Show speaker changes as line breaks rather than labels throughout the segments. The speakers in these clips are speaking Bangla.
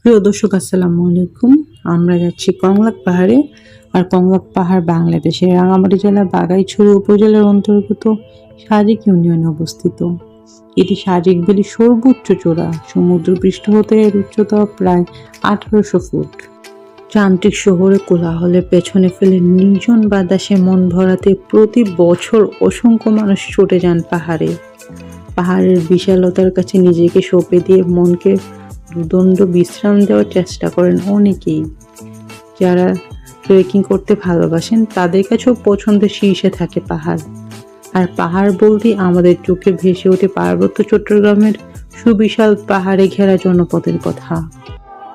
প্রিয় দর্শক, আসসালামু আলাইকুম। আমরা যাচ্ছি কংলাক পাহাড়ে। আর কংলাক পাহাড় বাংলাদেশের রাঙামাটি জেলার বাঘাইছড়ি উপজেলার অন্তর্গত সাজেক ইউনিয়নে অবস্থিত। এটি সাজেক ভ্যালির সর্বোচ্চ চূড়া। সমুদ্রপৃষ্ঠ হতে এর উচ্চতা প্রায় 1800 ফুট। যান্ত্রিক শহরে কোলাহলে পেছনে ফেলে নির্জন বাতাসে মন ভরাতে প্রতি বছর অসংখ্য মানুষ ছুটে যান পাহাড়ে। পাহাড়ের বিশালতার কাছে নিজেকে সঁপে দিয়ে মনকে দুদণ্ড বিশ্রাম দেওয়ার চেষ্টা করেন অনেকেই। যারা ট্রেকিং করতে ভালোবাসেন তাদের কাছেও পছন্দের শীর্ষে থাকে পাহাড়। আর পাহাড় বলতেই আমাদের চোখে ভেসে ওঠে পার্বত্য চট্টগ্রামের সুবিশাল পাহাড়ে ঘেরা জনপদের কথা।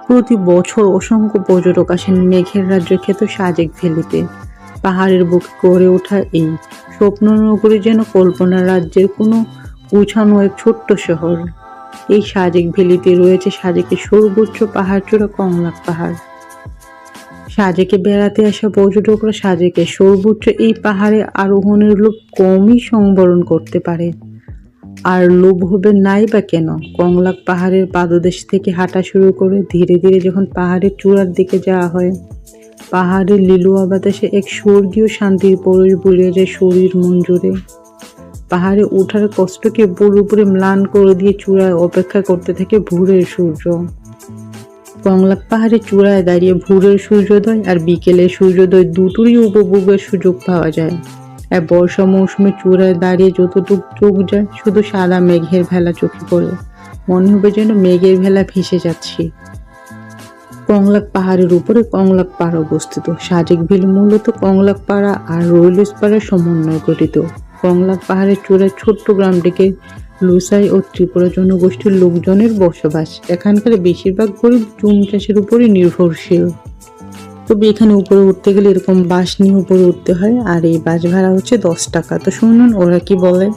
প্রতি বছর অসংখ্য পর্যটক আসেন মেঘের রাজ্যের খ্যাত সাজেক ভ্যালিতে। পাহাড়ের বুকে গড়ে ওঠা এই স্বপ্ন নগরী যেন কল্পনার রাজ্যের কোনো গুছানো এক ছোট্ট শহর। এই সাজেক ভ্যালিতে রয়েছে সাজেকের সর্বোচ্চ পাহাড়চূড়া কংলাক পাহাড়। সাজেকে বেড়াতে আসা পর্যটকরা সাজেকের সর্বোচ্চ এই পাহাড়ে আরোহণের লোভ কমই সংবরণ করতে পারে। আর লোভ হবে নাই বা কেন, কংলাক পাহাড়ের পাদদেশ থেকে হাঁটা শুরু করে ধীরে ধীরে যখন পাহাড়ের চূড়ার দিকে যাওয়া হয়, পাহাড়ের লিলুয়া বাতাসে এক স্বর্গীয় শান্তির পরশ বুলিয়ে যায় শরীর মন জুড়ে। পাহাড়ে ওঠার কষ্টকে পুরোপুরি ম্লান করে দিয়ে চূড়ায় অপেক্ষা করতে থাকে ভোরের সূর্য। কংলাক পাহাড়ের চূড়ায় দাঁড়িয়ে ভোরের সূর্যোদয় আর বিকেলের সূর্যোদয় দুটোরই উপভোগের সুযোগ পাওয়া যায়। আর বর্ষা মৌসুমে চূড়ায় দাঁড়িয়ে যতটুকু চোখ যায় শুধু সাদা মেঘের ভেলা চোখে পড়ে, মনে হবে যেন মেঘের ভেলা ভেসে যাচ্ছি। কংলাক পাহাড়ের উপরে কংলাক পাড়া অবস্থিত। সাজেক ভ্যালি মূলত কংলাক পাড়া আর রইলস পাড়ার সমন্বয়ে গঠিত। কংলাক পাহাড়ের চূড়ায় ছোট্ট গ্রামটিকে লুসাই ও ত্রিপুরা জনগোষ্ঠীর লোকজনের বসবাস। এখানকার বেশিরভাগ গরিব চুন চাষের উপরই নির্ভরশীল। তবে এখানে উপরে উঠতে গেলে এরকম বাস নিয়ে উপরে উঠতে হয়, আর এই বাস ভাড়া হচ্ছে 10 টাকা। তো শুনুন ওরা কি বলে।